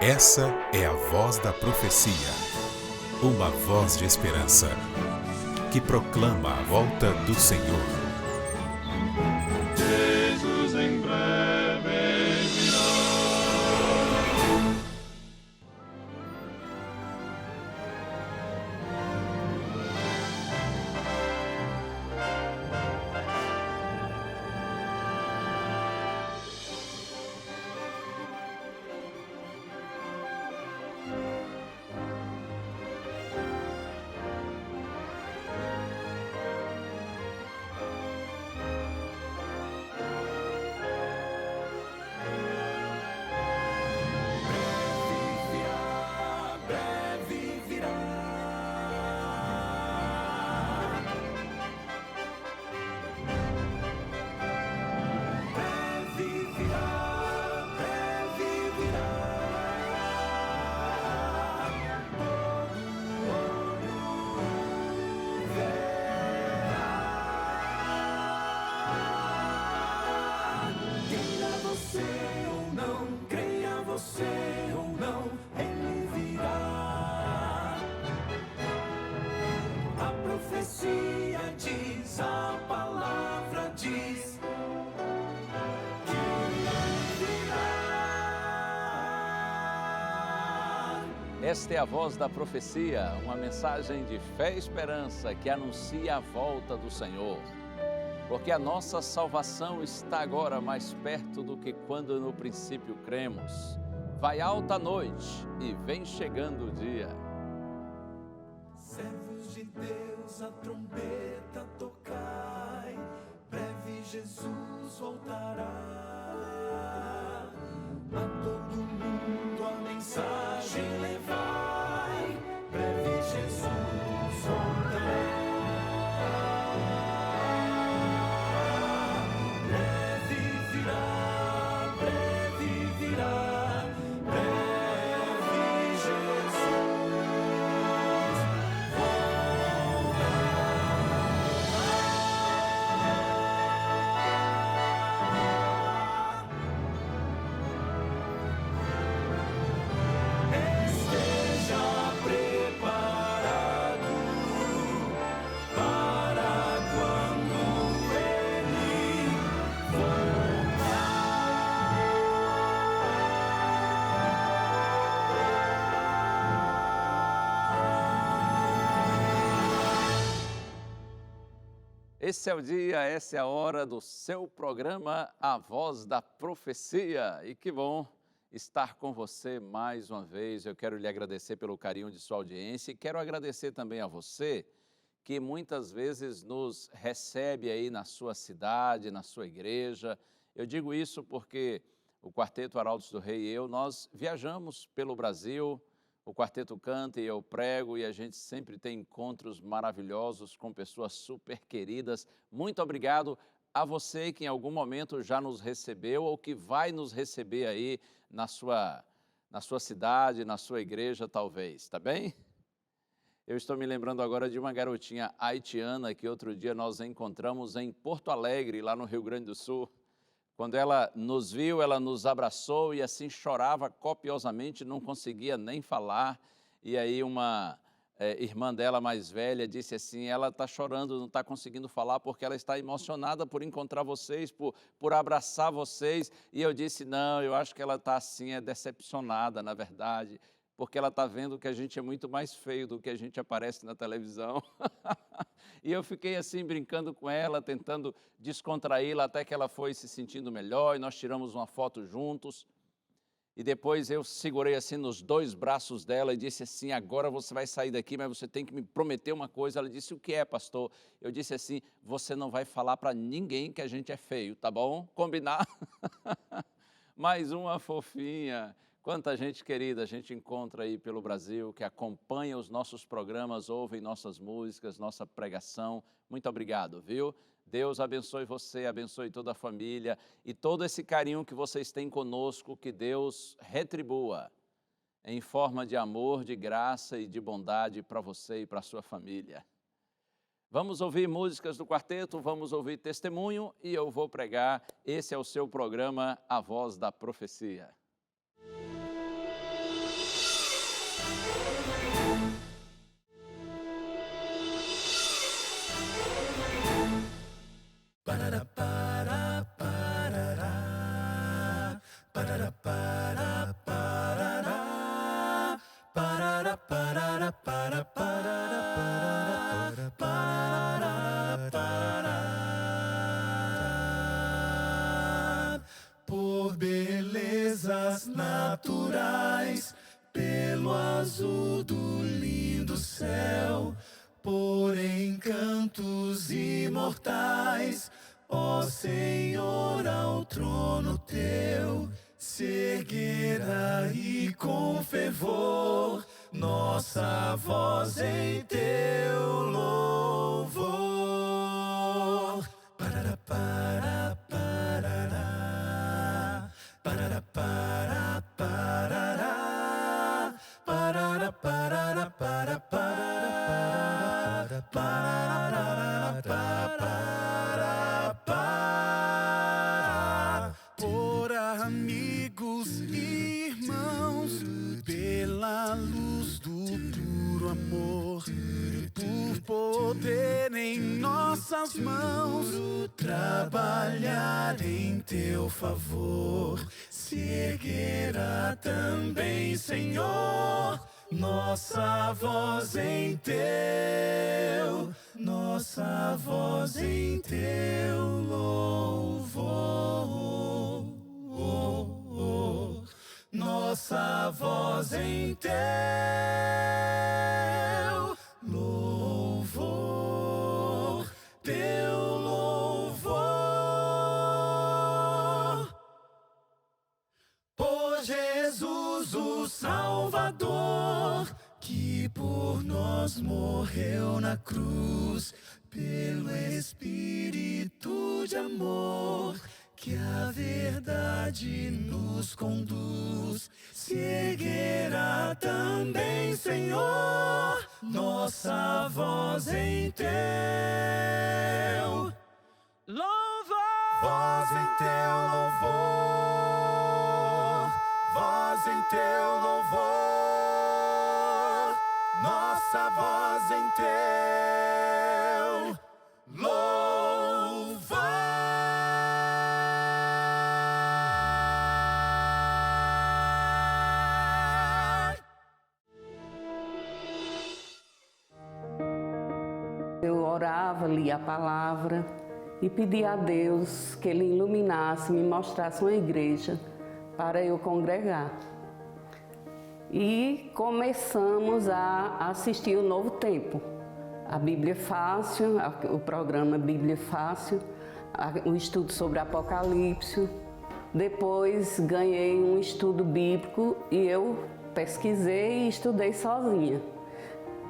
Essa é a voz da profecia, uma voz de esperança, que proclama a volta do Senhor. Jesus em breve virá. Esta é a voz da profecia, uma mensagem de fé e esperança que anuncia a volta do Senhor. Porque a nossa salvação está agora mais perto do que quando no princípio cremos. Vai alta a noite e vem chegando o dia. Servos de Deus, a trombeta tocai, breve Jesus voltará. A todo mundo a mensagem levai, breve Jesus voltará. Breve virá, breve virá, breve Jesus esteja preparado para quando Ele Esse é o dia, essa é a hora do seu programa A Voz da Profecia. E que bom estar com você mais uma vez. Eu quero lhe agradecer pelo carinho de sua audiência e quero agradecer também a você que muitas vezes nos recebe aí na sua cidade, na sua igreja. Eu digo isso porque o Quarteto Arautos do Rei e eu, nós viajamos pelo Brasil, o quarteto canta e eu prego e a gente sempre tem encontros maravilhosos com pessoas super queridas. Muito obrigado a você que em algum momento já nos recebeu ou que vai nos receber aí na sua cidade, na sua igreja talvez, tá bem? Eu estou me lembrando agora de uma garotinha haitiana que outro dia nós encontramos em Porto Alegre, lá no Rio Grande do Sul. Quando ela nos viu, ela nos abraçou e assim chorava copiosamente, não conseguia nem falar. E aí uma irmã dela mais velha disse assim, ela está chorando, não está conseguindo falar porque ela está emocionada por encontrar vocês, por abraçar vocês. E eu disse, não, eu acho que ela está assim, é decepcionada, na verdade, porque ela está vendo que a gente é muito mais feio do que a gente aparece na televisão. E eu fiquei assim brincando com ela, tentando descontraí-la até que ela foi se sentindo melhor e nós tiramos uma foto juntos. E depois eu segurei assim nos dois braços dela e disse assim, agora você vai sair daqui, mas você tem que me prometer uma coisa. Ela disse, o que é, pastor? Eu disse assim, você não vai falar para ninguém que a gente é feio, tá bom? Combinar? Mais uma fofinha. Quanta gente querida a gente encontra aí pelo Brasil, que acompanha os nossos programas, ouvem nossas músicas, nossa pregação. Muito obrigado, viu? Deus abençoe você, abençoe toda a família e todo esse carinho que vocês têm conosco, que Deus retribua em forma de amor, de graça e de bondade para você e para a sua família. Vamos ouvir músicas do quarteto, vamos ouvir testemunho e eu vou pregar. Esse é o seu programa, A Voz da Profecia. Por belezas naturais, pelo azul do lindo céu, por encantos imortais, ó Senhor, ao trono teu se erguerá e com fervor nossa voz em teu louvor. Parará, pará, parará, parará, pará, parará, parará, parará, pará, parará, parará, parará, pará. Por amigos e irmãos, pela luz do puro amor, por poder em nossas mãos trabalhar em teu favor, se erguerá também, Senhor, nossa voz em teu louvor. Nossa voz em teu louvor, teu louvor. Por Jesus o Salvador, que por nós morreu na cruz, pelo Espírito de amor, que a verdade nos conduz, se erguerá também, Senhor, nossa voz em teu louvor. Voz em teu louvor, voz em teu louvor, nossa voz em teu louvor. Eu orava, lia a palavra e pedia a Deus que Ele iluminasse, me mostrasse uma igreja para eu congregar. E começamos a assistir o Novo Tempo, a Bíblia Fácil, o programa Bíblia Fácil, o estudo sobre Apocalipse. Depois ganhei um estudo bíblico e eu pesquisei e estudei sozinha.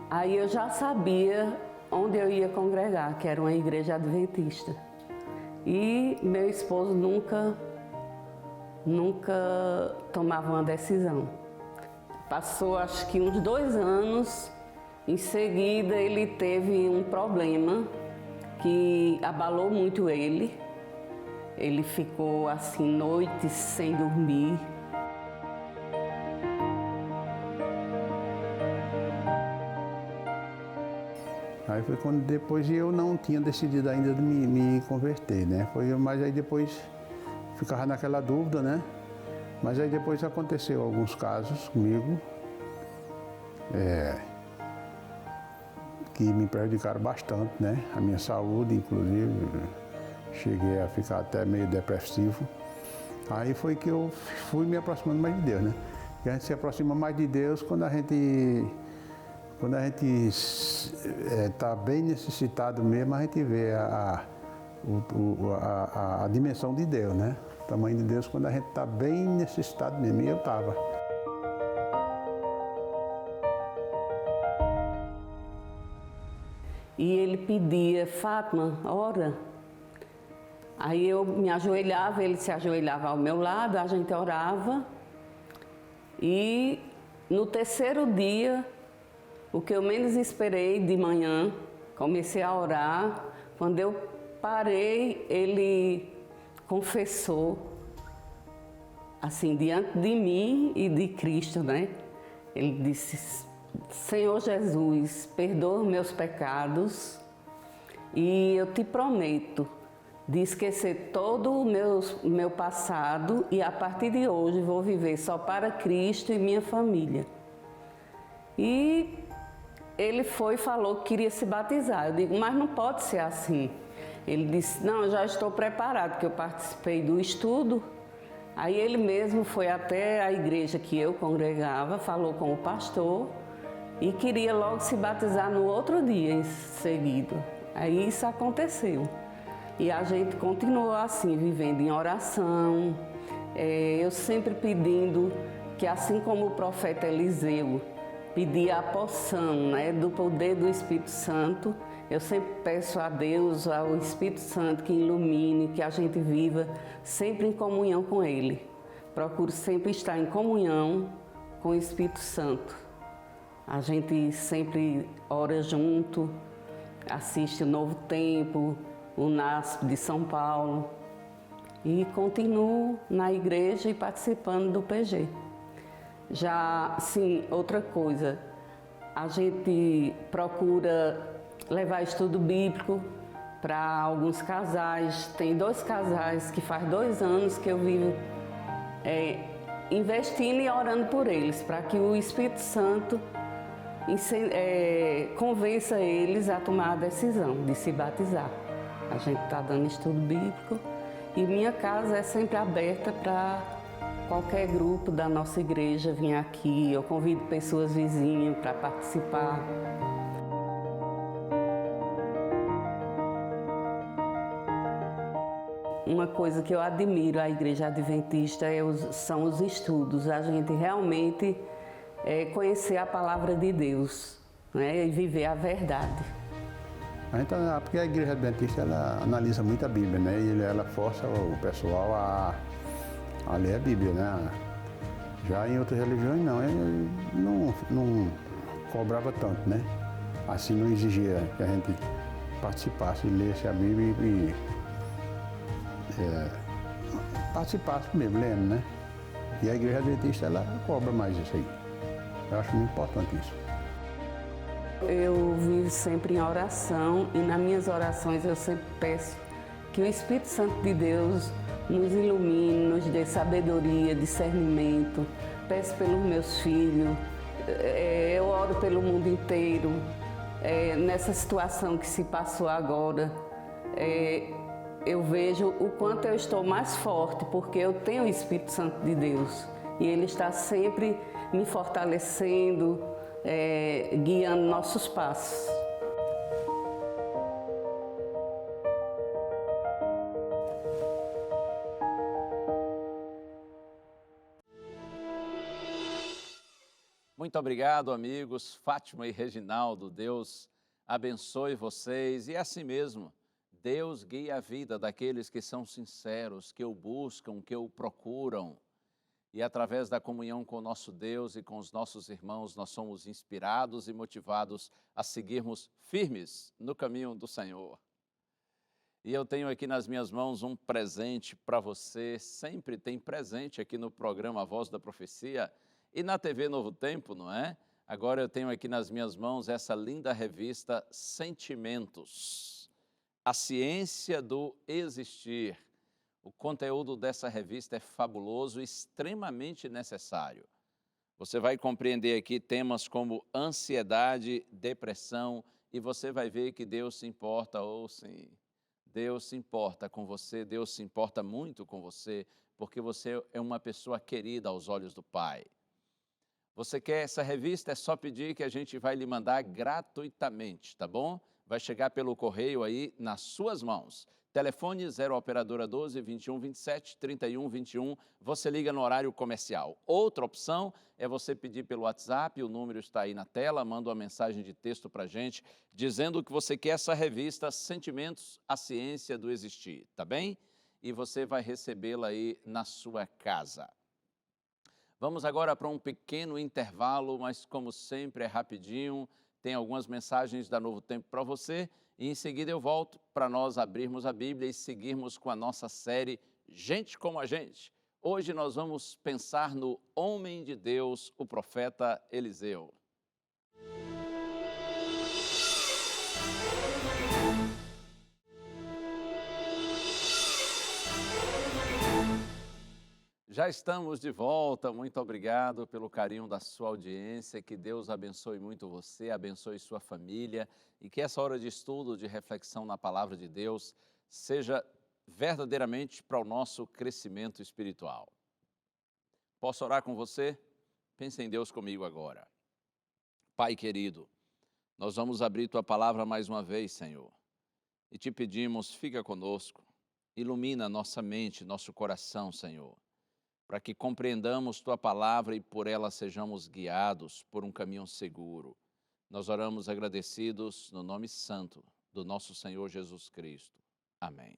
Aí eu já sabia onde eu ia congregar, que era uma igreja adventista. E meu esposo nunca tomava uma decisão. Passou acho que uns 2 anos, em seguida ele teve um problema que abalou muito ele. Ele ficou assim noites sem dormir. Aí foi quando depois eu não tinha decidido ainda de me converter, né? Mas aí depois ficava naquela dúvida, né? Mas aí depois aconteceu alguns casos comigo que me prejudicaram bastante, né? A minha saúde, inclusive, cheguei a ficar até meio depressivo. Aí foi que eu fui me aproximando mais de Deus, né? E a gente se aproxima mais de Deus quando a gente está bem necessitado mesmo, a gente vê a dimensão de Deus, né? O tamanho de Deus quando a gente está bem necessitado mesmo, e eu estava. E ele pedia, Fátima, ora. Aí eu me ajoelhava, ele se ajoelhava ao meu lado, a gente orava. E no terceiro dia, o que eu menos esperei de manhã, comecei a orar. Quando eu parei, ele confessou, assim, diante de mim e de Cristo, né? Ele disse: Senhor Jesus, perdoa os meus pecados e eu te prometo de esquecer todo o meu passado e a partir de hoje vou viver só para Cristo e minha família. E ele falou que queria se batizar. Eu digo: mas não pode ser assim. Ele disse: não, eu já estou preparado, porque eu participei do estudo. Aí ele mesmo foi até a igreja que eu congregava, falou com o pastor e queria logo se batizar no outro dia em seguida. Aí isso aconteceu. E a gente continuou assim, vivendo em oração, eu sempre pedindo que, assim como o profeta Eliseu pedia a porção, né, do poder do Espírito Santo, eu sempre peço a Deus, ao Espírito Santo, que ilumine, que a gente viva sempre em comunhão com Ele. Procuro sempre estar em comunhão com o Espírito Santo. A gente sempre ora junto, assiste o Novo Tempo, o NASP de São Paulo e continuo na igreja e participando do PG. Já, sim, outra coisa, a gente procura levar estudo bíblico para alguns casais. Tem 2 casais que faz 2 anos que eu vivo investindo e orando por eles, para que o Espírito Santo convença eles a tomar a decisão de se batizar. A gente está dando estudo bíblico e minha casa é sempre aberta para qualquer grupo da nossa igreja vir aqui. Eu convido pessoas vizinhas para participar. Uma coisa que eu admiro a Igreja Adventista são os estudos. A gente realmente conhecer a palavra de Deus, né, e viver a verdade. Porque a Igreja Adventista ela analisa muito a Bíblia, né? E ela força o pessoal a ler a Bíblia, né? Já em outras religiões não, ele não cobrava tanto, né? Assim não exigia que a gente participasse, lesse a Bíblia e participasse mesmo, lendo, né? E a Igreja Adventista ela cobra mais isso aí. Eu acho muito importante isso. Eu vivo sempre em oração e nas minhas orações eu sempre peço que o Espírito Santo de Deus nos ilumine, nos dê sabedoria, discernimento. Peço pelos meus filhos, eu oro pelo mundo inteiro. Nessa situação que se passou agora, eu vejo o quanto eu estou mais forte, porque eu tenho o Espírito Santo de Deus e Ele está sempre me fortalecendo, guiando nossos passos. Muito obrigado, amigos. Fátima e Reginaldo, Deus abençoe vocês. E assim mesmo, Deus guia a vida daqueles que são sinceros, que o buscam, que o procuram. E através da comunhão com o nosso Deus e com os nossos irmãos, nós somos inspirados e motivados a seguirmos firmes no caminho do Senhor. E eu tenho aqui nas minhas mãos um presente para você. Sempre tem presente aqui no programa A Voz da Profecia e na TV Novo Tempo, não é? Agora eu tenho aqui nas minhas mãos essa linda revista Sentimentos, a ciência do existir. O conteúdo dessa revista é fabuloso e extremamente necessário. Você vai compreender aqui temas como ansiedade, depressão, e você vai ver que Deus se importa, sim, Deus se importa com você, Deus se importa muito com você, porque você é uma pessoa querida aos olhos do Pai. Você quer essa revista? É só pedir que a gente vai lhe mandar gratuitamente, tá bom? Vai chegar pelo correio aí nas suas mãos. Telefone 0 operadora 12 21 27 31 21, você liga no horário comercial. Outra opção é você pedir pelo WhatsApp, o número está aí na tela, manda uma mensagem de texto para a gente, dizendo que você quer essa revista Sentimentos, a Ciência do Existir, tá bem? E você vai recebê-la aí na sua casa. Vamos agora para um pequeno intervalo, mas como sempre é rapidinho. tem algumas mensagens da Novo Tempo para você e em seguida eu volto para nós abrirmos a Bíblia e seguirmos com a nossa série Gente como a Gente. Hoje nós vamos pensar no homem de Deus, o profeta Eliseu. Já estamos de volta, muito obrigado pelo carinho da sua audiência, que Deus abençoe muito você, abençoe sua família e que essa hora de estudo, de reflexão na Palavra de Deus seja verdadeiramente para o nosso crescimento espiritual. Posso orar com você? Pense em Deus comigo agora. Pai querido, nós vamos abrir Tua Palavra mais uma vez, Senhor, e te pedimos, fica conosco, ilumina nossa mente, nosso coração, Senhor, para que compreendamos Tua Palavra e por ela sejamos guiados por um caminho seguro. Nós oramos agradecidos no nome santo do nosso Senhor Jesus Cristo. Amém.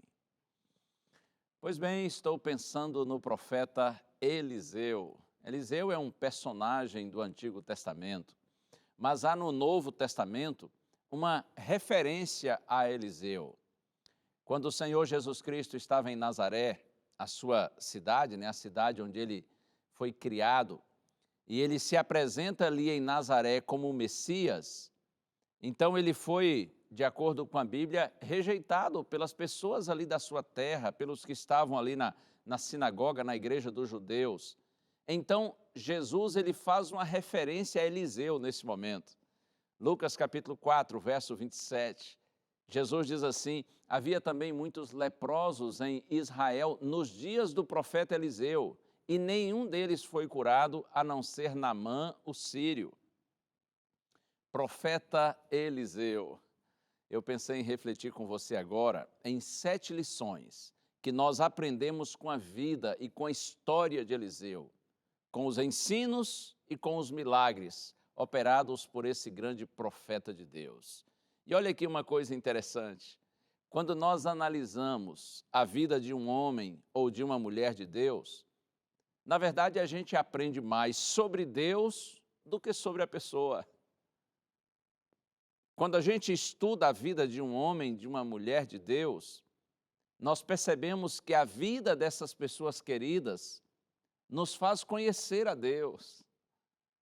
Pois bem, estou pensando no profeta Eliseu. Eliseu é um personagem do Antigo Testamento, mas há no Novo Testamento uma referência a Eliseu. Quando o Senhor Jesus Cristo estava em Nazaré, a sua cidade, a cidade onde ele foi criado, e ele se apresenta ali em Nazaré como o Messias, então ele foi, de acordo com a Bíblia, rejeitado pelas pessoas ali da sua terra, pelos que estavam ali na sinagoga, na igreja dos judeus. Então, Jesus ele faz uma referência a Eliseu nesse momento. Lucas capítulo 4, verso 27. Jesus diz assim: havia também muitos leprosos em Israel nos dias do profeta Eliseu, e nenhum deles foi curado, a não ser Naamã, o sírio. Profeta Eliseu. Eu pensei em refletir com você agora em 7 lições que nós aprendemos com a vida e com a história de Eliseu, com os ensinos e com os milagres operados por esse grande profeta de Deus. E olha aqui uma coisa interessante, quando nós analisamos a vida de um homem ou de uma mulher de Deus, na verdade a gente aprende mais sobre Deus do que sobre a pessoa. Quando a gente estuda a vida de um homem, de uma mulher de Deus, nós percebemos que a vida dessas pessoas queridas nos faz conhecer a Deus.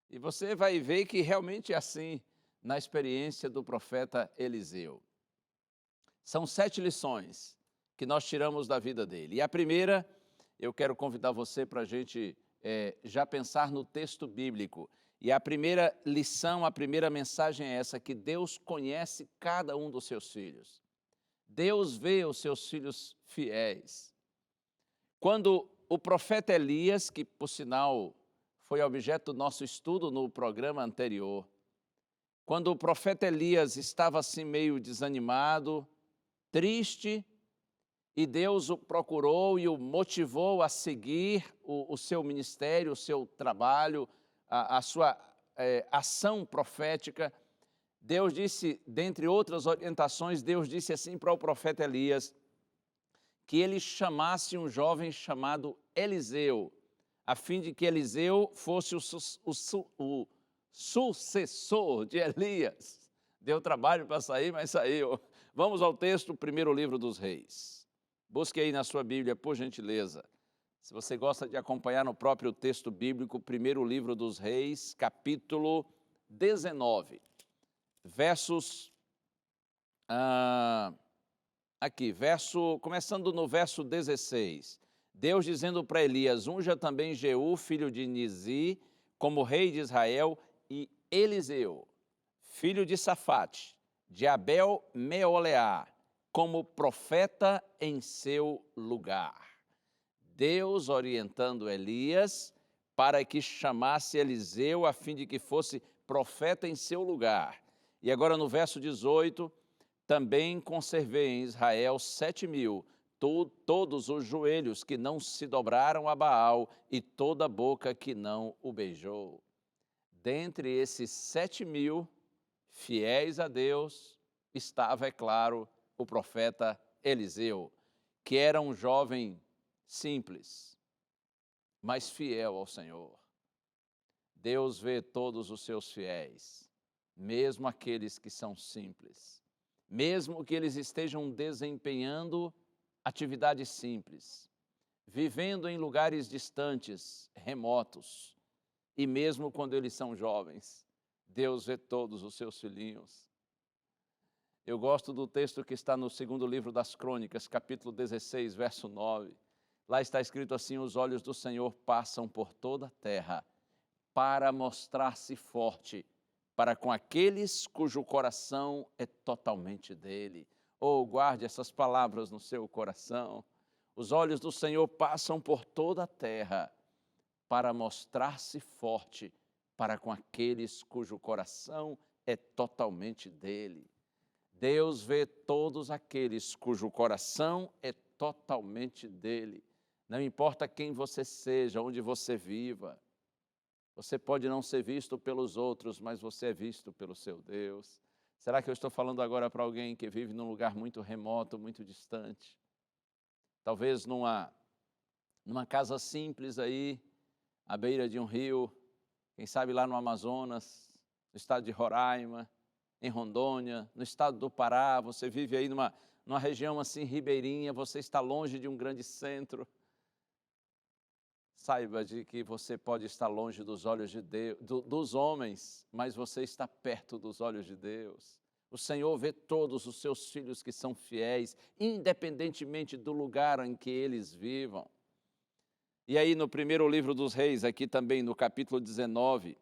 E você vai ver que realmente é assim na experiência do profeta Eliseu. São 7 lições que nós tiramos da vida dele. E a primeira, eu quero convidar você para a gente já pensar no texto bíblico. E a primeira lição, a primeira mensagem é essa, que Deus conhece cada um dos seus filhos. Deus vê os seus filhos fiéis. Quando o profeta Elias, que por sinal foi objeto do nosso estudo no programa anterior, quando o profeta Elias estava assim meio desanimado, triste, e Deus o procurou e o motivou a seguir o seu ministério, o seu trabalho, a sua ação profética, Deus disse, dentre outras orientações, Deus disse assim para o profeta Elias, que ele chamasse um jovem chamado Eliseu, a fim de que Eliseu fosse o sucessor de Elias. Deu trabalho para sair, mas saiu. Vamos ao texto, primeiro livro dos Reis. Busque aí na sua Bíblia, por gentileza. Se você gosta de acompanhar no próprio texto bíblico, primeiro livro dos Reis, capítulo 19, versos... começando no verso 16. Deus dizendo para Elias, unja também Jeú, filho de Nizi, como rei de Israel, e Eliseu, filho de Safate, de Abel Meoleá, como profeta em seu lugar. Deus orientando Elias para que chamasse Eliseu a fim de que fosse profeta em seu lugar. E agora no verso 18, também conservei em Israel 7.000, todos os joelhos que não se dobraram a Baal e toda a boca que não o beijou. Dentre esses 7.000 fiéis a Deus, estava, é claro, o profeta Eliseu, que era um jovem simples, mas fiel ao Senhor. Deus vê todos os seus fiéis, mesmo aqueles que são simples, mesmo que eles estejam desempenhando atividades simples, vivendo em lugares distantes, remotos, e mesmo quando eles são jovens, Deus vê todos os seus filhinhos. Eu gosto do texto que está no segundo livro das Crônicas, capítulo 16, verso 9. Lá está escrito assim: os olhos do Senhor passam por toda a terra para mostrar-se forte para com aqueles cujo coração é totalmente dele. Oh, guarde essas palavras no seu coração. Os olhos do Senhor passam por toda a terra para mostrar-se forte para com aqueles cujo coração é totalmente dele. Deus vê todos aqueles cujo coração é totalmente dele. Não importa quem você seja, onde você viva. Você pode não ser visto pelos outros, mas você é visto pelo seu Deus. Será que eu estou falando agora para alguém que vive num lugar muito remoto, muito distante? Talvez numa casa simples aí, à beira de um rio, quem sabe lá no Amazonas, no estado de Roraima, em Rondônia, no estado do Pará. Você vive aí numa região assim ribeirinha, você está longe de um grande centro. Saiba de que você pode estar longe dos olhos de Deus, dos homens, mas você está perto dos olhos de Deus. O Senhor vê todos os seus filhos que são fiéis, independentemente do lugar em que eles vivam. E aí no primeiro livro dos Reis, aqui também no capítulo 19,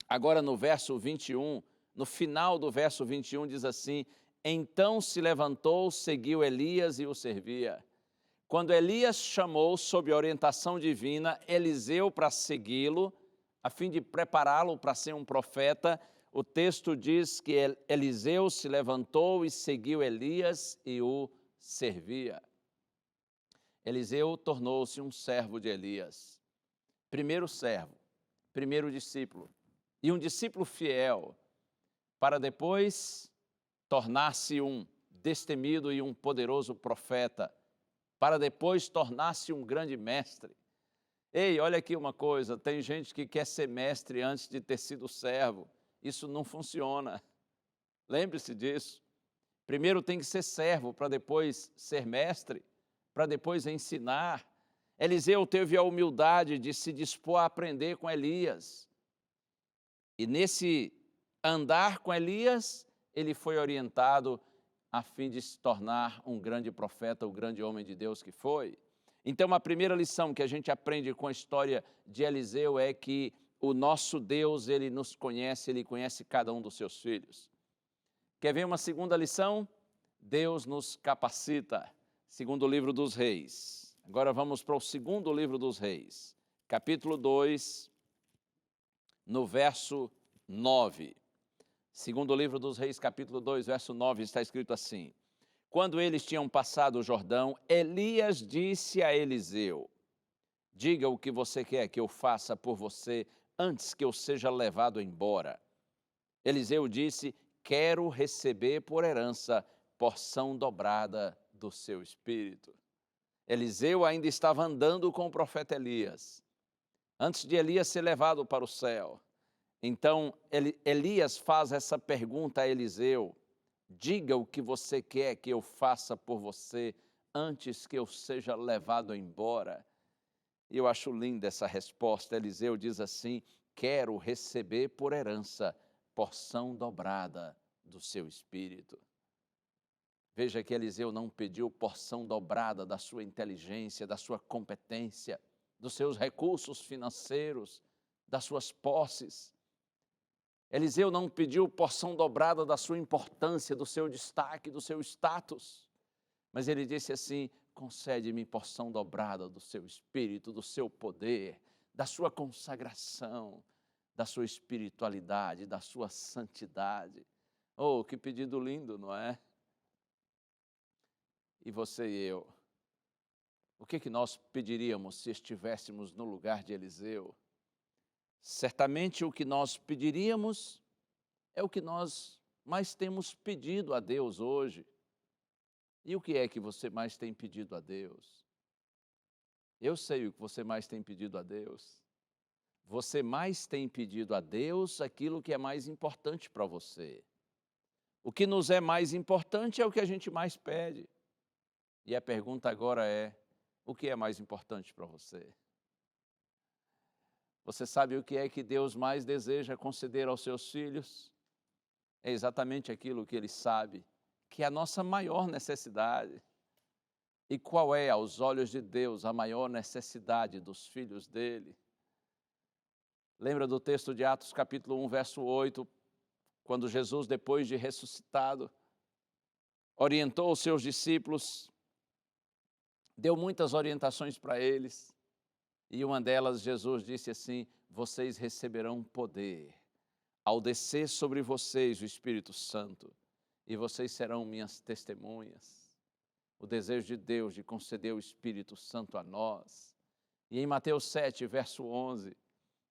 agora no verso 21, no final do verso 21 diz assim: então se levantou, seguiu Elias e o servia. Quando Elias chamou, sob orientação divina, Eliseu para segui-lo, a fim de prepará-lo para ser um profeta, o texto diz que Eliseu se levantou e seguiu Elias e o servia. Eliseu tornou-se um servo de Elias. Primeiro servo, primeiro discípulo, e um discípulo fiel, para depois tornar-se um destemido e um poderoso profeta, para depois tornar-se um grande mestre. Ei, olha aqui uma coisa, tem gente que quer ser mestre antes de ter sido servo. Isso não funciona. Lembre-se disso. Primeiro tem que ser servo, para depois ser mestre, para depois ensinar. Eliseu teve a humildade de se dispor a aprender com Elias. E nesse andar com Elias, ele foi orientado a fim de se tornar um grande profeta, o grande homem de Deus que foi. Então, a primeira lição que a gente aprende com a história de Eliseu é que o nosso Deus, ele nos conhece, ele conhece cada um dos seus filhos. Quer ver uma segunda lição? Deus nos capacita. Segundo livro dos Reis. Agora vamos para o segundo livro dos Reis, capítulo 2, no verso 9. Segundo livro dos Reis, capítulo 2, verso 9, está escrito assim: quando eles tinham passado o Jordão, Elias disse a Eliseu: diga o que você quer que eu faça por você antes que eu seja levado embora. Eliseu disse: quero receber por herança porção dobrada do seu espírito. Eliseu ainda estava andando com o profeta Elias, antes de Elias ser levado para o céu. Então, Elias faz essa pergunta a Eliseu: diga o que você quer que eu faça por você antes que eu seja levado embora. E eu acho linda essa resposta. Eliseu diz assim: quero receber por herança porção dobrada do seu espírito. Veja que Eliseu não pediu porção dobrada da sua inteligência, da sua competência, dos seus recursos financeiros, das suas posses. Eliseu não pediu porção dobrada da sua importância, do seu destaque, do seu status, mas ele disse assim: concede-me porção dobrada do seu espírito, do seu poder, da sua consagração, da sua espiritualidade, da sua santidade. Oh, que pedido lindo, não é? E você e eu, o que nós pediríamos se estivéssemos no lugar de Eliseu? Certamente o que nós pediríamos é o que nós mais temos pedido a Deus hoje. E o que é que você mais tem pedido a Deus? Eu sei o que você mais tem pedido a Deus. você mais tem pedido a Deus aquilo que é mais importante para você. O que nos é mais importante é o que a gente mais pede. E a pergunta agora é, o que é mais importante para você? Você sabe o que é que Deus mais deseja conceder aos seus filhos? É exatamente aquilo que Ele sabe, que é a nossa maior necessidade. E qual é, aos olhos de Deus, a maior necessidade dos filhos dele? Lembra do texto de Atos capítulo 1, verso 8, quando Jesus, depois de ressuscitado, orientou os seus discípulos, deu muitas orientações para eles, e uma delas Jesus disse assim, vocês receberão poder ao descer sobre vocês o Espírito Santo, e vocês serão minhas testemunhas. O desejo de Deus de conceder o Espírito Santo a nós. E em Mateus 7, verso 11,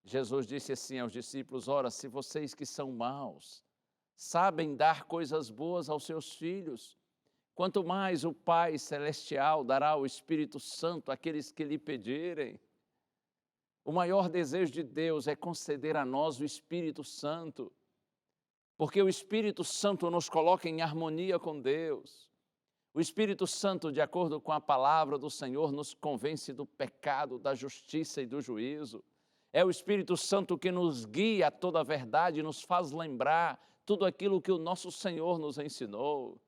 Jesus disse assim aos discípulos, ora, se vocês que são maus, sabem dar coisas boas aos seus filhos, quanto mais o Pai Celestial dará o Espírito Santo àqueles que lhe pedirem. O maior desejo de Deus é conceder a nós o Espírito Santo, porque o Espírito Santo nos coloca em harmonia com Deus. O Espírito Santo, de acordo com a palavra do Senhor, nos convence do pecado, da justiça e do juízo. É o Espírito Santo que nos guia a toda a verdade e nos faz lembrar tudo aquilo que o nosso Senhor nos ensinou.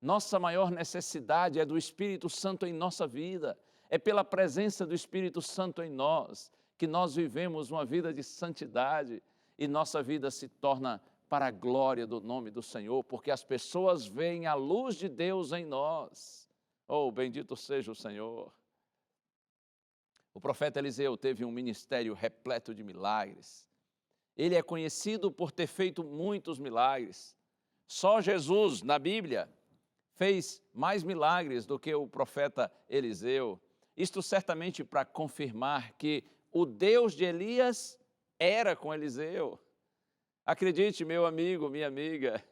Nossa maior necessidade é do Espírito Santo em nossa vida. É pela presença do Espírito Santo em nós que nós vivemos uma vida de santidade e nossa vida se torna para a glória do nome do Senhor, porque as pessoas veem a luz de Deus em nós. Oh, bendito seja o Senhor. O profeta Eliseu teve um ministério repleto de milagres. Ele é conhecido por ter feito muitos milagres. Só Jesus, na Bíblia, fez mais milagres do que o profeta Eliseu. Isto certamente para confirmar que o Deus de Elias era com Eliseu. Acredite, meu amigo, minha amiga,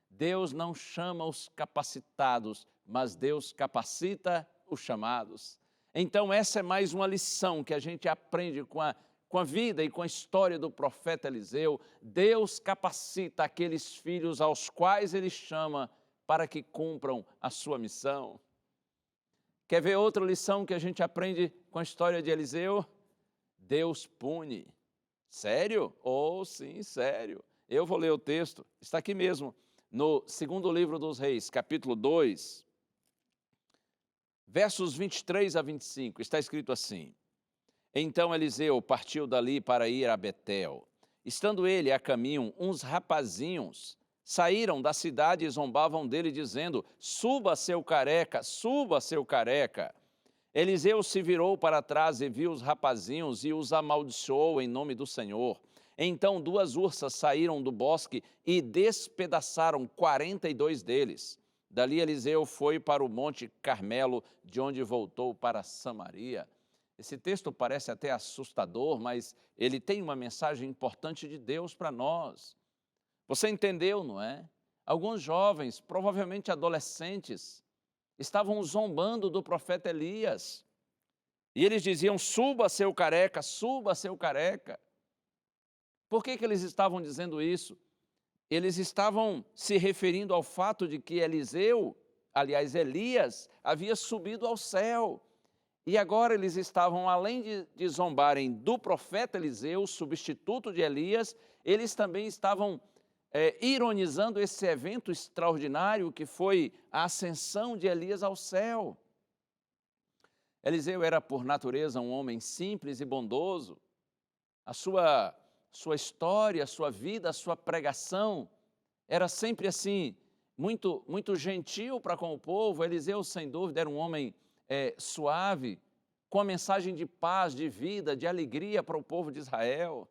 Deus não chama os capacitados, mas Deus capacita os chamados. Então essa é mais uma lição que a gente aprende com a vida e com a história do profeta Eliseu. Deus capacita aqueles filhos aos quais Ele chama para que cumpram a sua missão. Quer ver outra lição que a gente aprende com a história de Eliseu? Deus pune. Sério? Oh, sim, sério. Eu vou ler o texto, está aqui mesmo, no segundo livro dos Reis, capítulo 2, versos 23 a 25, está escrito assim, então Eliseu partiu dali para ir a Betel. Estando ele a caminho, uns rapazinhos saíram da cidade e zombavam dele, dizendo, suba seu careca, suba seu careca. Eliseu se virou para trás e viu os rapazinhos e os amaldiçoou em nome do Senhor. Então 2 ursas saíram do bosque e despedaçaram 42 deles. Dali Eliseu foi para o Monte Carmelo, de onde voltou para Samaria. Esse texto parece até assustador, mas ele tem uma mensagem importante de Deus para nós. Você entendeu, não é? Alguns jovens, provavelmente adolescentes, estavam zombando do profeta Elias. E eles diziam, suba seu careca, suba seu careca. Por que eles estavam dizendo isso? Eles estavam se referindo ao fato de que Elias, havia subido ao céu. E agora eles estavam, além de zombarem do profeta Eliseu, substituto de Elias, eles também estavam ironizando esse evento extraordinário que foi a ascensão de Elias ao céu. Eliseu era, por natureza, um homem simples e bondoso. A sua história, a sua vida, a sua pregação era sempre assim, muito, muito gentil para com o povo. Eliseu, sem dúvida, era um homem suave, com a mensagem de paz, de vida, de alegria para o povo de Israel.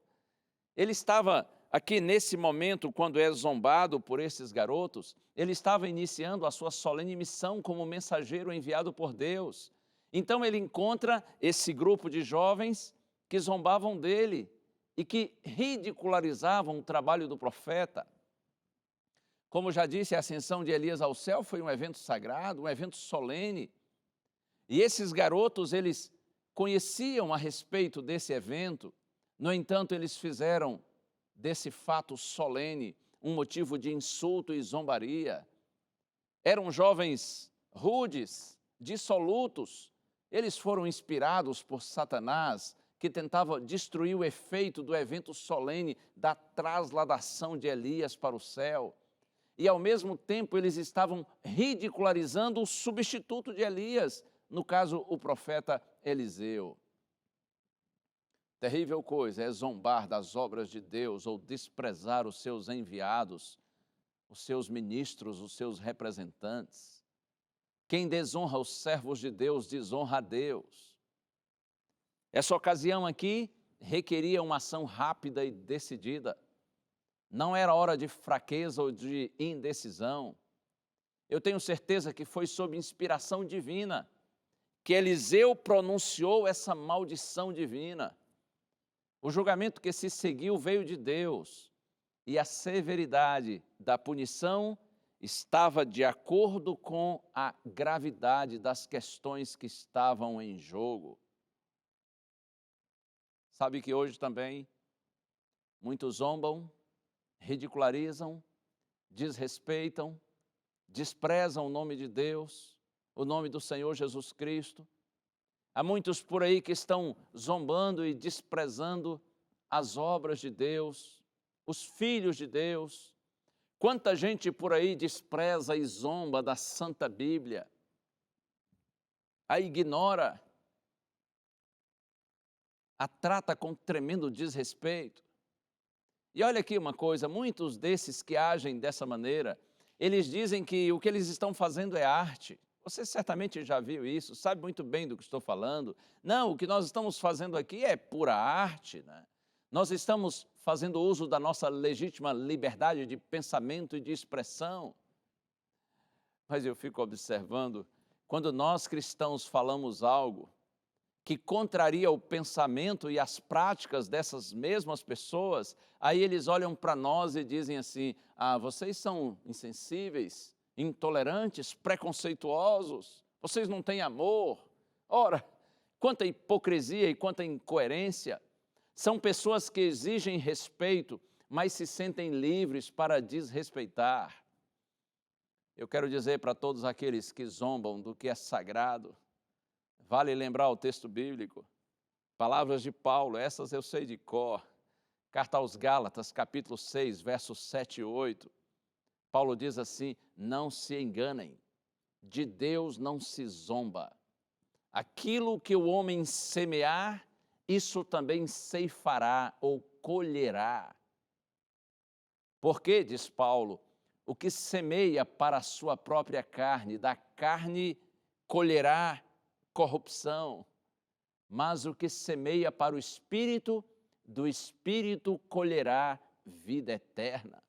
Ele estava aqui nesse momento, quando é zombado por esses garotos, ele estava iniciando a sua solene missão como mensageiro enviado por Deus. Então ele encontra esse grupo de jovens que zombavam dele e que ridicularizavam o trabalho do profeta. Como já disse, a ascensão de Elias ao céu foi um evento sagrado, um evento solene. E esses garotos, eles conheciam a respeito desse evento, No entanto, eles fizeram desse fato solene um motivo de insulto e zombaria. Eram jovens rudes, dissolutos. Eles foram inspirados por Satanás, que tentava destruir o efeito do evento solene da trasladação de Elias para o céu. E, ao mesmo tempo, eles estavam ridicularizando o substituto de Elias, no caso, o profeta Eliseu. Terrível coisa é zombar das obras de Deus ou desprezar os seus enviados, os seus ministros, os seus representantes. Quem desonra os servos de Deus, desonra a Deus. Essa ocasião aqui requeria uma ação rápida e decidida. Não era hora de fraqueza ou de indecisão. Eu tenho certeza que foi sob inspiração divina que Eliseu pronunciou essa maldição divina. O julgamento que se seguiu veio de Deus e a severidade da punição estava de acordo com a gravidade das questões que estavam em jogo. Sabe que hoje também muitos zombam, ridicularizam, desrespeitam, desprezam o nome de Deus, o nome do Senhor Jesus Cristo. Há muitos por aí que estão zombando e desprezando as obras de Deus, os filhos de Deus. Quanta gente por aí despreza e zomba da Santa Bíblia, a ignora, a trata com tremendo desrespeito. E olha aqui uma coisa, muitos desses que agem dessa maneira, eles dizem que o que eles estão fazendo é arte. Você certamente já viu isso, sabe muito bem do que estou falando. Não, o que nós estamos fazendo aqui é pura arte, né? Nós estamos fazendo uso da nossa legítima liberdade de pensamento e de expressão. Mas eu fico observando, quando nós cristãos falamos algo que contraria o pensamento e as práticas dessas mesmas pessoas, aí eles olham para nós e dizem assim: ah, vocês são insensíveis, intolerantes, preconceituosos, vocês não têm amor. Ora, quanta hipocrisia e quanta incoerência. São pessoas que exigem respeito, mas se sentem livres para desrespeitar. Eu quero dizer para todos aqueles que zombam do que é sagrado, vale lembrar o texto bíblico, palavras de Paulo, essas eu sei de cor, carta aos Gálatas, capítulo 6, versos 7 e 8, Paulo diz assim: não se enganem, de Deus não se zomba. Aquilo que o homem semear, isso também ceifará ou colherá. Porque, diz Paulo, o que semeia para a sua própria carne, da carne colherá corrupção, mas o que semeia para o Espírito, do Espírito colherá vida eterna.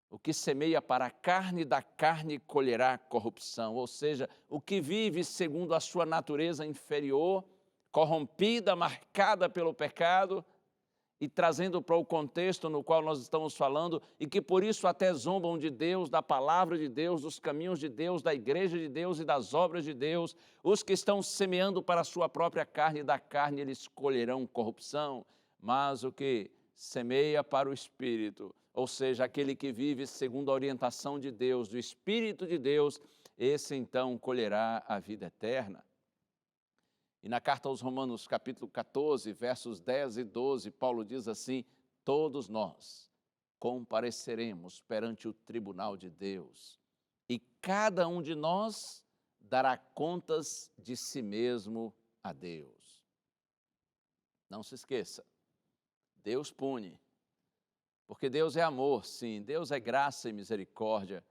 O que semeia para a carne, da carne colherá corrupção, ou seja, o que vive segundo a sua natureza inferior, corrompida, marcada pelo pecado, e trazendo para o contexto no qual nós estamos falando, e que por isso até zombam de Deus, da palavra de Deus, dos caminhos de Deus, da igreja de Deus e das obras de Deus, os que estão semeando para a sua própria carne, da carne eles colherão corrupção, mas o que semeia para o Espírito, ou seja, aquele que vive segundo a orientação de Deus, do Espírito de Deus, esse então colherá a vida eterna. E na carta aos Romanos, capítulo 14, versos 10 e 12, Paulo diz assim: todos nós compareceremos perante o tribunal de Deus, e cada um de nós dará contas de si mesmo a Deus. Não se esqueça, Deus pune, porque Deus é amor, sim, Deus é graça e misericórdia,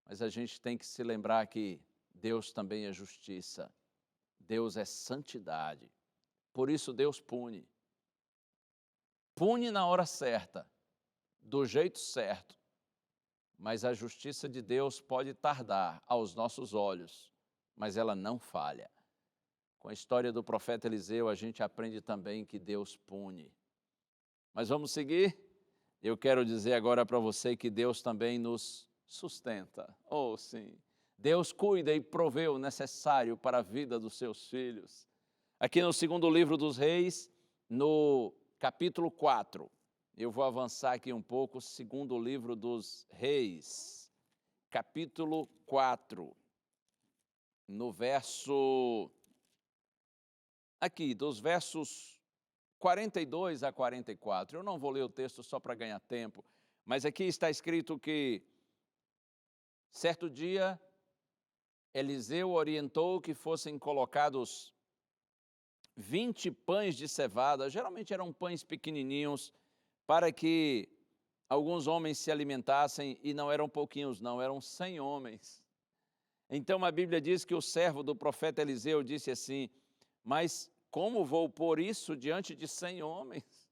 mas a gente tem que se lembrar que Deus também é justiça. Deus é santidade, por isso Deus pune. Pune na hora certa, do jeito certo, mas a justiça de Deus pode tardar aos nossos olhos, mas ela não falha. Com a história do profeta Eliseu, a gente aprende também que Deus pune. Mas vamos seguir? Eu quero dizer agora para você que Deus também nos sustenta. Oh, sim. Deus cuida e provê o necessário para a vida dos seus filhos. Aqui no segundo livro dos Reis, no capítulo 4. Eu vou avançar aqui um pouco, segundo o livro dos Reis, capítulo 4, no verso, aqui, dos versos 42 a 44. Eu não vou ler o texto só para ganhar tempo, mas aqui está escrito que, certo dia, Eliseu orientou que fossem colocados 20 pães de cevada, geralmente eram pães pequenininhos, para que alguns homens se alimentassem, e não eram pouquinhos não, eram 100 homens. Então a Bíblia diz que o servo do profeta Eliseu disse assim: mas como vou pôr isso diante de 100 homens?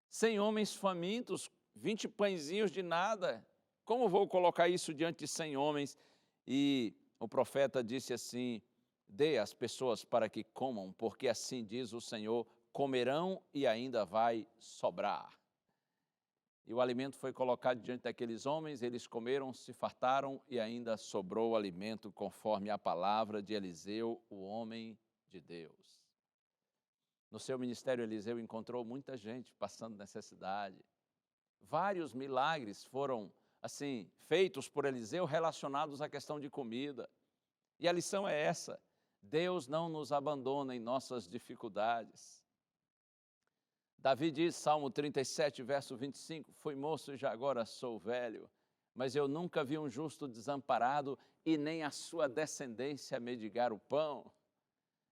100 homens famintos, 20 pãezinhos de nada, como vou colocar isso diante de 100 homens? E o profeta disse assim: dê às pessoas para que comam, porque assim diz o Senhor, comerão e ainda vai sobrar. E o alimento foi colocado diante daqueles homens, eles comeram, se fartaram e ainda sobrou alimento, conforme a palavra de Eliseu, o homem de Deus. No seu ministério, Eliseu encontrou muita gente passando necessidade. Vários milagres foram, assim, feitos por Eliseu relacionados à questão de comida. E a lição é essa: Deus não nos abandona em nossas dificuldades. Davi diz, Salmo 37, verso 25, fui moço e já agora sou velho, mas eu nunca vi um justo desamparado e nem a sua descendência mendigar o pão.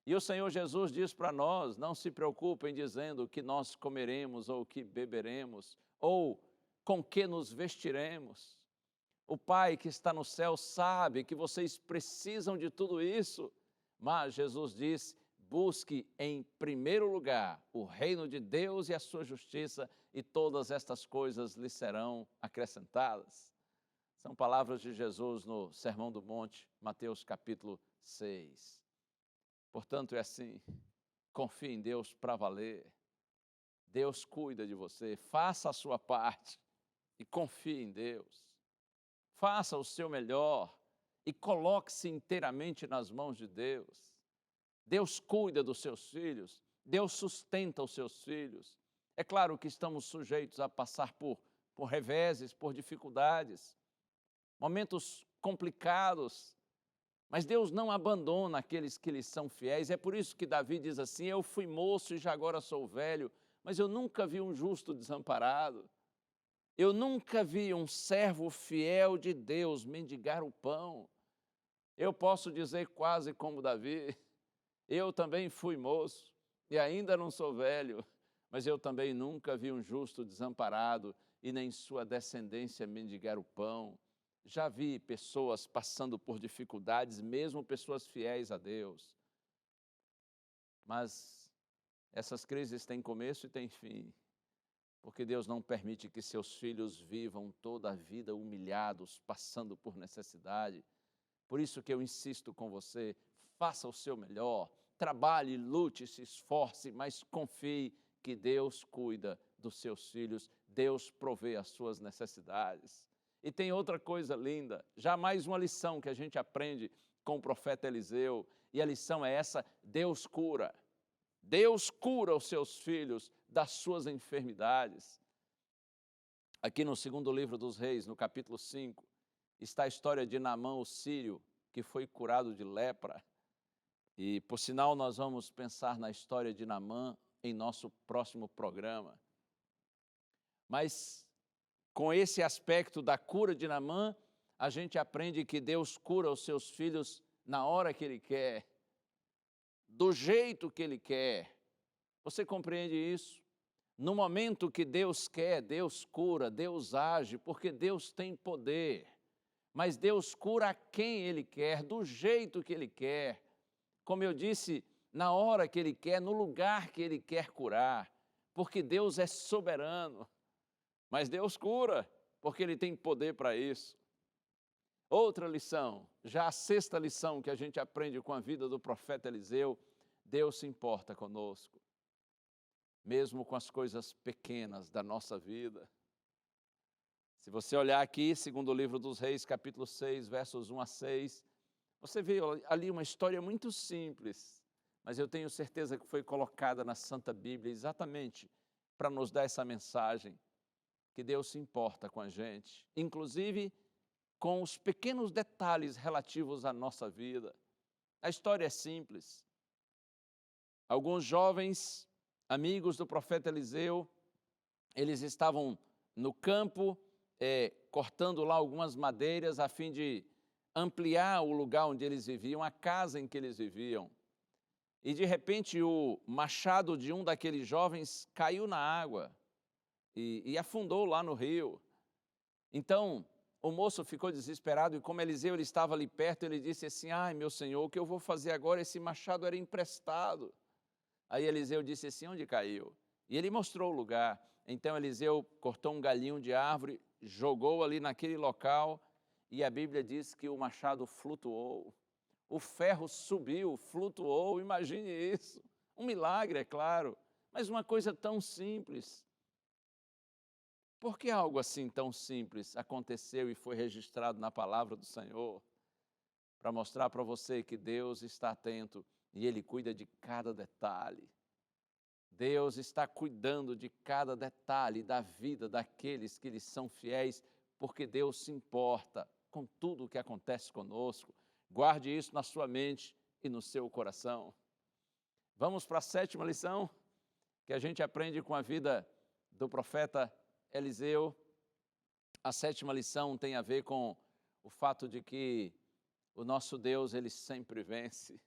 E o Senhor Jesus diz para nós, não se preocupem dizendo o que nós comeremos ou o que beberemos, ou com que nos vestiremos. O Pai que está no céu sabe que vocês precisam de tudo isso, mas Jesus diz, busque em primeiro lugar o reino de Deus e a sua justiça, e todas estas coisas lhe serão acrescentadas. São palavras de Jesus no Sermão do Monte, Mateus capítulo 6. Portanto, é assim, confie em Deus para valer. Deus cuida de você, faça a sua parte e confie em Deus. Faça o seu melhor e coloque-se inteiramente nas mãos de Deus. Deus cuida dos seus filhos, Deus sustenta os seus filhos. É claro que estamos sujeitos a passar por reveses, por dificuldades, momentos complicados, mas Deus não abandona aqueles que lhe são fiéis. É por isso que Davi diz assim, eu fui moço e já agora sou velho, mas eu nunca vi um justo desamparado. Eu nunca vi um servo fiel de Deus mendigar o pão. Eu posso dizer quase como Davi, eu também fui moço e ainda não sou velho, mas eu também nunca vi um justo desamparado e nem sua descendência mendigar o pão. Já vi pessoas passando por dificuldades, mesmo pessoas fiéis a Deus. Mas essas crises têm começo e têm fim, porque Deus não permite que seus filhos vivam toda a vida humilhados, passando por necessidade. Por isso que eu insisto com você, faça o seu melhor, trabalhe, lute, se esforce, mas confie que Deus cuida dos seus filhos, Deus provê as suas necessidades. E tem outra coisa linda, já mais uma lição que a gente aprende com o profeta Eliseu, e a lição é essa: Deus cura. Deus cura os seus filhos das suas enfermidades. Aqui no segundo livro dos Reis, no capítulo 5, está a história de Naamã, o sírio, que foi curado de lepra. E, por sinal, nós vamos pensar na história de Naamã em nosso próximo programa. Mas, com esse aspecto da cura de Naamã, a gente aprende que Deus cura os seus filhos na hora que Ele quer, do jeito que Ele quer. Você compreende isso? No momento que Deus quer, Deus cura, Deus age, porque Deus tem poder. Mas Deus cura a quem Ele quer, do jeito que Ele quer. Como eu disse, na hora que Ele quer, no lugar que Ele quer curar, porque Deus é soberano. Mas Deus cura, porque Ele tem poder para isso. Outra lição, já a sexta lição que a gente aprende com a vida do profeta Eliseu, Deus se importa conosco, mesmo com as coisas pequenas da nossa vida. Se você olhar aqui, segundo o livro dos Reis, capítulo 6, versos 1 a 6, você vê ali uma história muito simples, mas eu tenho certeza que foi colocada na Santa Bíblia exatamente para nos dar essa mensagem, que Deus se importa com a gente, inclusive com os pequenos detalhes relativos à nossa vida. A história é simples. Alguns jovens, amigos do profeta Eliseu, eles estavam no campo, cortando lá algumas madeiras a fim de ampliar o lugar onde eles viviam, a casa em que eles viviam. E de repente o machado de um daqueles jovens caiu na água e afundou lá no rio. Então o moço ficou desesperado e como Eliseu ele estava ali perto, ele disse assim: ai meu senhor, o que eu vou fazer agora? Esse machado era emprestado. Aí Eliseu disse assim: onde caiu? E ele mostrou o lugar. Então Eliseu cortou um galhinho de árvore, jogou ali naquele local e a Bíblia diz que o machado flutuou. O ferro subiu, flutuou, imagine isso. Um milagre, é claro, mas uma coisa tão simples. Por que algo assim tão simples aconteceu e foi registrado na palavra do Senhor? Para mostrar para você que Deus está atento e Ele cuida de cada detalhe. Deus está cuidando de cada detalhe da vida daqueles que lhes são fiéis, porque Deus se importa com tudo o que acontece conosco. Guarde isso na sua mente e no seu coração. Vamos para a 7ª lição, que a gente aprende com a vida do profeta Eliseu. A 7ª lição tem a ver com o fato de que o nosso Deus, Ele sempre vence.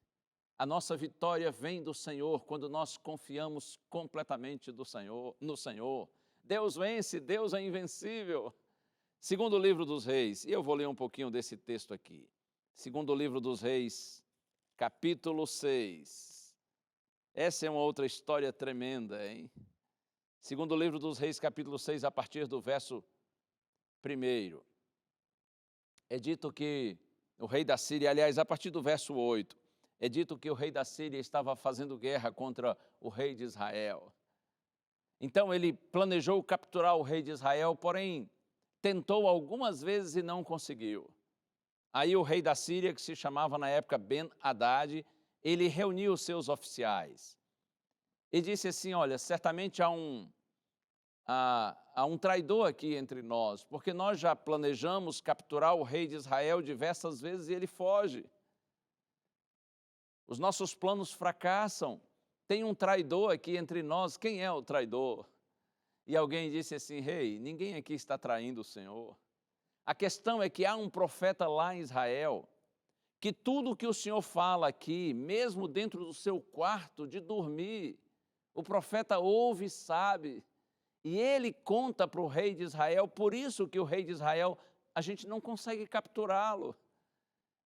A nossa vitória vem do Senhor quando nós confiamos completamente no Senhor. Deus vence, Deus é invencível. Segundo livro dos Reis, e eu vou ler um pouquinho desse texto aqui. Segundo livro dos Reis, capítulo 6. Essa é uma outra história tremenda, hein? Segundo livro dos Reis, capítulo 6, a partir do verso 1. É dito que o rei da Síria, aliás, a partir do verso 8, é dito que o rei da Síria estava fazendo guerra contra o rei de Israel. Então ele planejou capturar o rei de Israel, porém tentou algumas vezes e não conseguiu. Aí o rei da Síria, que se chamava na época Ben-Hadad, ele reuniu os seus oficiais e disse assim: olha, certamente há um traidor aqui entre nós, porque nós já planejamos capturar o rei de Israel diversas vezes e ele foge. Os nossos planos fracassam. Tem um traidor aqui entre nós. Quem é o traidor? E alguém disse assim: rei, ninguém aqui está traindo o Senhor. A questão é que há um profeta lá em Israel, que tudo o que o Senhor fala aqui, mesmo dentro do seu quarto de dormir, o profeta ouve e sabe. E ele conta para o rei de Israel, por isso que o rei de Israel, a gente não consegue capturá-lo.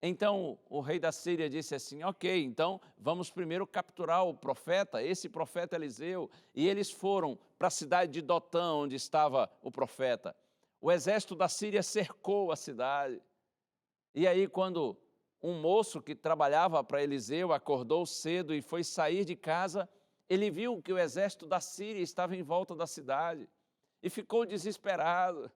Então o rei da Síria disse assim: ok, então vamos primeiro capturar o profeta, esse profeta Eliseu. E eles foram para a cidade de Dotã, onde estava o profeta. O exército da Síria cercou a cidade. E aí quando um moço que trabalhava para Eliseu acordou cedo e foi sair de casa, ele viu que o exército da Síria estava em volta da cidade e ficou desesperado.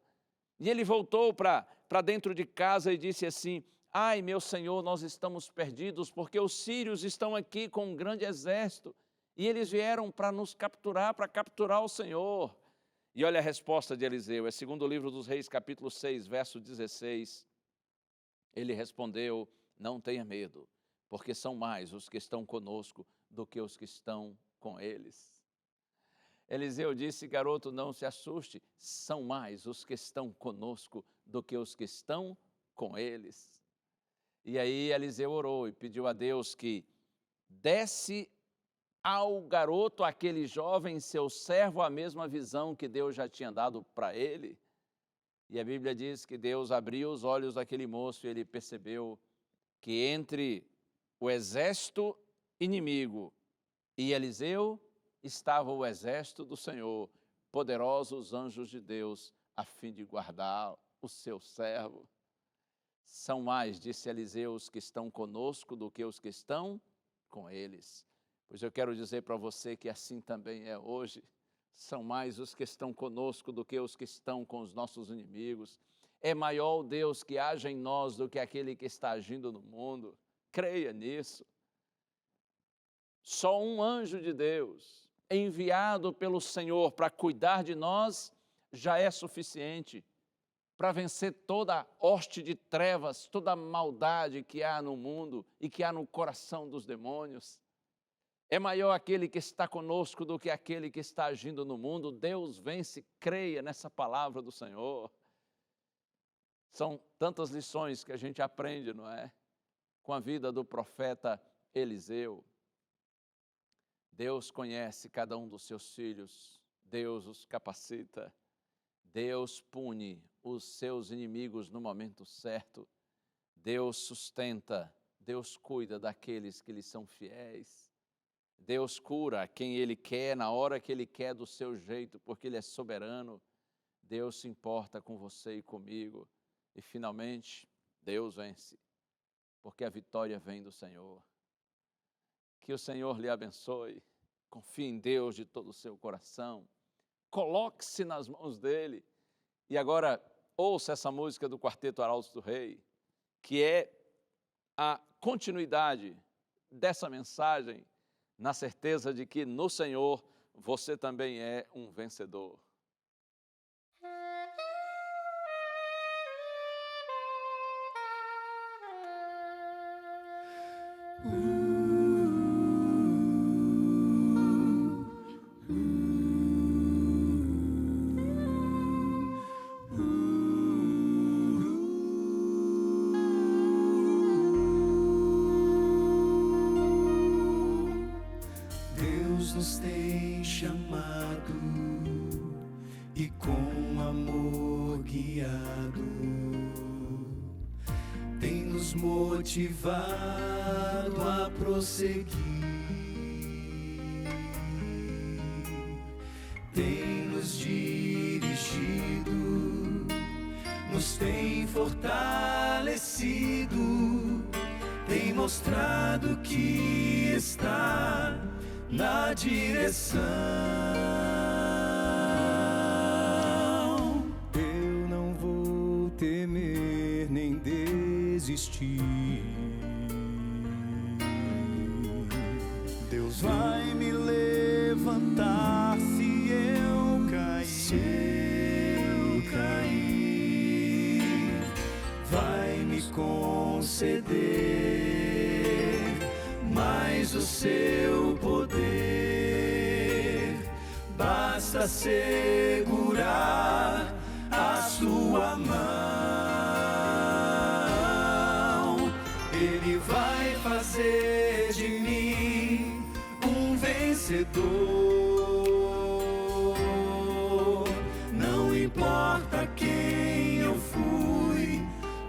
E ele voltou para dentro de casa e disse assim: ai, meu senhor, nós estamos perdidos, porque os sírios estão aqui com um grande exército e eles vieram para nos capturar, para capturar o Senhor. E olha a resposta de Eliseu, é segundo o livro dos Reis, capítulo 6, verso 16. Ele respondeu: não tenha medo, porque são mais os que estão conosco do que os que estão com eles. Eliseu disse: garoto, não se assuste, são mais os que estão conosco do que os que estão com eles. E aí Eliseu orou e pediu a Deus que desse ao garoto, aquele jovem, seu servo, a mesma visão que Deus já tinha dado para ele. E a Bíblia diz que Deus abriu os olhos daquele moço e ele percebeu que entre o exército inimigo e Eliseu estava o exército do Senhor, poderosos anjos de Deus, a fim de guardar o seu servo. São mais, disse Eliseu, os que estão conosco do que os que estão com eles. Pois eu quero dizer para você que assim também é hoje. São mais os que estão conosco do que os que estão com os nossos inimigos. É maior o Deus que age em nós do que aquele que está agindo no mundo. Creia nisso. Só um anjo de Deus enviado pelo Senhor para cuidar de nós já é suficiente para vencer toda a hoste de trevas, toda a maldade que há no mundo e que há no coração dos demônios. É maior aquele que está conosco do que aquele que está agindo no mundo. Deus vence, creia nessa palavra do Senhor. São tantas lições que a gente aprende, não é? Com a vida do profeta Eliseu. Deus conhece cada um dos seus filhos, Deus os capacita, Deus pune os seus inimigos no momento certo, Deus sustenta, Deus cuida daqueles que lhe são fiéis, Deus cura quem Ele quer, na hora que Ele quer, do seu jeito, porque Ele é soberano. Deus se importa com você e comigo. E finalmente, Deus vence, porque a vitória vem do Senhor. Que o Senhor lhe abençoe. Confie em Deus de todo o seu coração. Coloque-se nas mãos dEle. E agora, ouça essa música do Quarteto Arautos do Rei, que é a continuidade dessa mensagem, na certeza de que no Senhor você também é um vencedor. Nos tem chamado e com amor guiado, tem nos motivado a prosseguir, tem nos dirigido, nos tem fortalecido, tem mostrado que está na direção. Eu não vou temer nem desistir. Deus vai me levantar se eu cair. Se eu cair, vai me conceder mais o seu poder, basta segurar a sua mão. Ele vai fazer de mim um vencedor. Não importa quem eu fui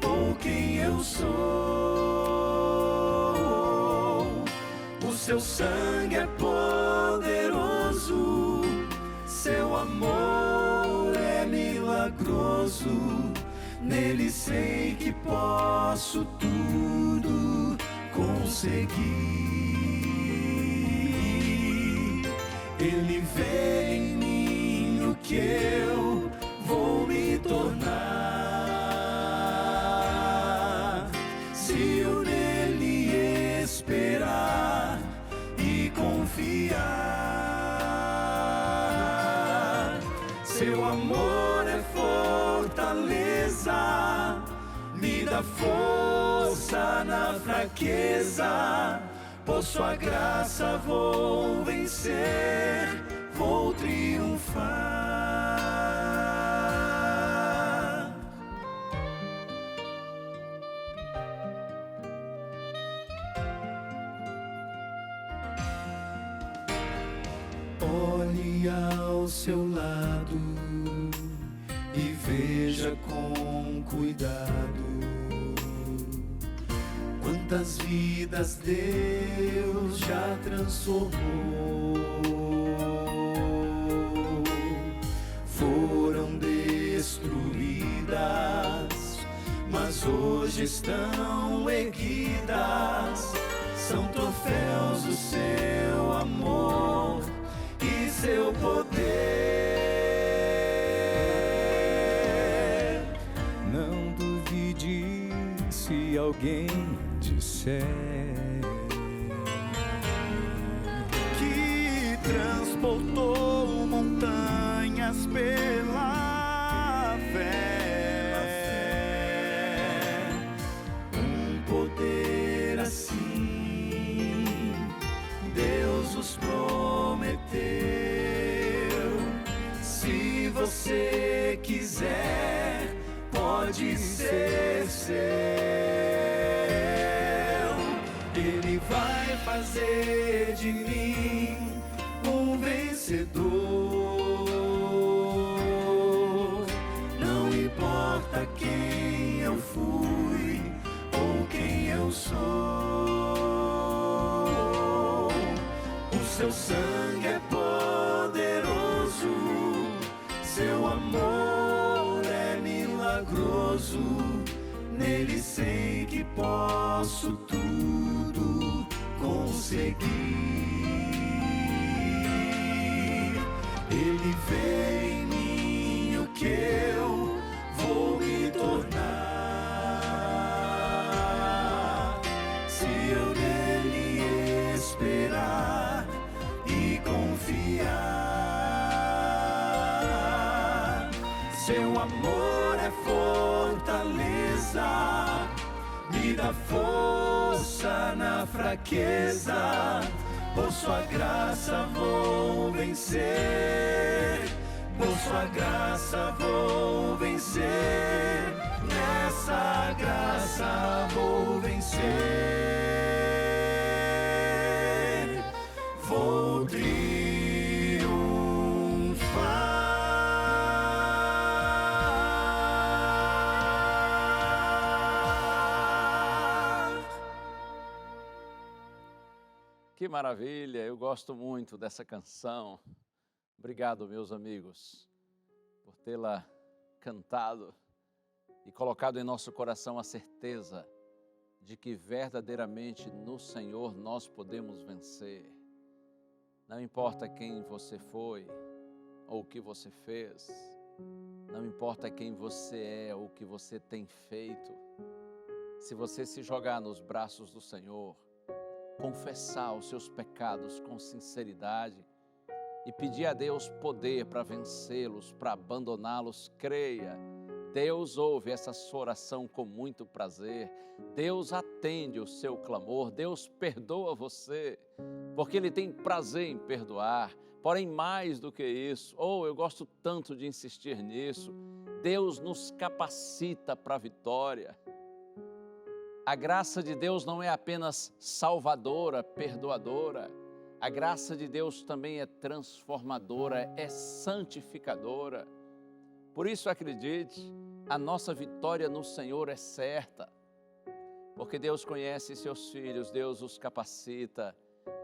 ou quem eu sou, seu sangue é poderoso, seu amor é milagroso, nele sei que posso tudo conseguir. Ele vê em mim o que eu vou me tornar, se eu nele esperar e confiar. Seu amor é fortaleza, me dá força na fraqueza. Por sua graça vou vencer, vou triunfar. Olhe ao seu lado e veja com cuidado quantas vidas Deus já transformou. Foram destruídas, mas hoje estão erguidas. São troféus do seu amor e seu poder. Não duvide se alguém disser que transportou saltou montanhas pela fé. Um poder assim Deus os prometeu. Se você quiser, pode ser seu. Ele vai fazer de mim um vencedor. Não importa quem eu fui ou quem eu sou, o seu sangue é poderoso, seu amor é milagroso. Nele sei que posso tudo conseguir. Ele vê em mim o que eu vou me tornar, se eu nele esperar e confiar. Seu amor é fortaleza, me dá força na fraqueza. Por sua graça vou vencer, por sua graça vou vencer, nessa graça vou vencer, vou Que maravilha, eu gosto muito dessa canção. Obrigado, meus amigos, por tê-la cantado e colocado em nosso coração a certeza de que verdadeiramente no Senhor nós podemos vencer. Não importa quem você foi ou o que você fez, não importa quem você é ou o que você tem feito, se você se jogar nos braços do Senhor, confessar os seus pecados com sinceridade e pedir a Deus poder para vencê-los, para abandoná-los, creia, Deus ouve essa sua oração com muito prazer, Deus atende o seu clamor, Deus perdoa você, porque Ele tem prazer em perdoar. Porém, mais do que isso, eu gosto tanto de insistir nisso, Deus nos capacita para a vitória. A graça de Deus não é apenas salvadora, perdoadora. A graça de Deus também é transformadora, é santificadora. Por isso, acredite, a nossa vitória no Senhor é certa. Porque Deus conhece seus filhos, Deus os capacita,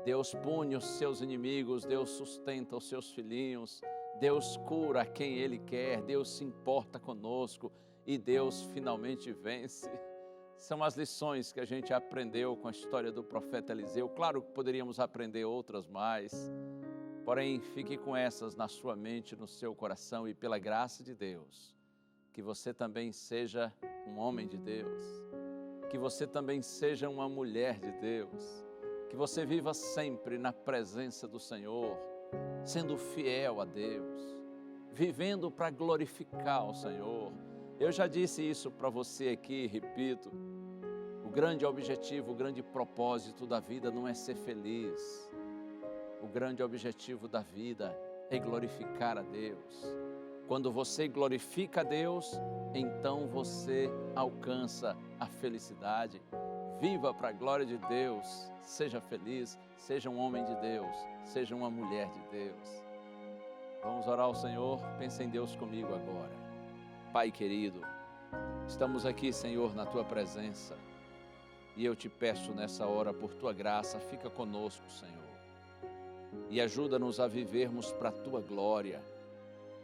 Deus pune os seus inimigos, Deus sustenta os seus filhinhos, Deus cura quem Ele quer, Deus se importa conosco e Deus finalmente vence. São as lições que a gente aprendeu com a história do profeta Eliseu. Claro que poderíamos aprender outras mais, porém fique com essas na sua mente, no seu coração e pela graça de Deus, que você também seja um homem de Deus, que você também seja uma mulher de Deus, que você viva sempre na presença do Senhor, sendo fiel a Deus, vivendo para glorificar o Senhor. Eu já disse isso para você aqui, repito, o grande objetivo, o grande propósito da vida não é ser feliz. O grande objetivo da vida é glorificar a Deus. Quando você glorifica a Deus, então você alcança a felicidade. Viva para a glória de Deus, seja feliz, seja um homem de Deus, seja uma mulher de Deus. Vamos orar ao Senhor, pense em Deus comigo agora. Pai querido, estamos aqui, Senhor, na Tua presença e eu te peço nessa hora, por Tua graça, fica conosco, Senhor, e ajuda-nos a vivermos para a Tua glória,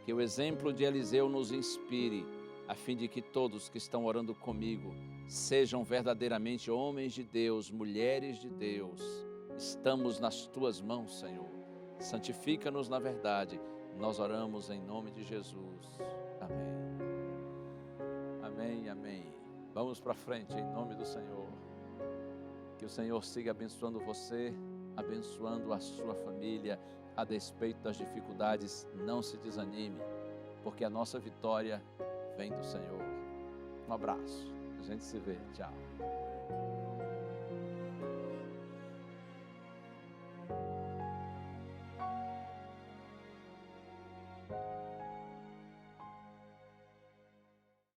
que o exemplo de Eliseu nos inspire, a fim de que todos que estão orando comigo sejam verdadeiramente homens de Deus, mulheres de Deus. Estamos nas Tuas mãos, Senhor, santifica-nos na verdade, nós oramos em nome de Jesus, amém. Amém, amém. Vamos para frente em nome do Senhor. Que o Senhor siga abençoando você, abençoando a sua família, a despeito das dificuldades, não se desanime, porque a nossa vitória vem do Senhor. Um abraço, a gente se vê, tchau.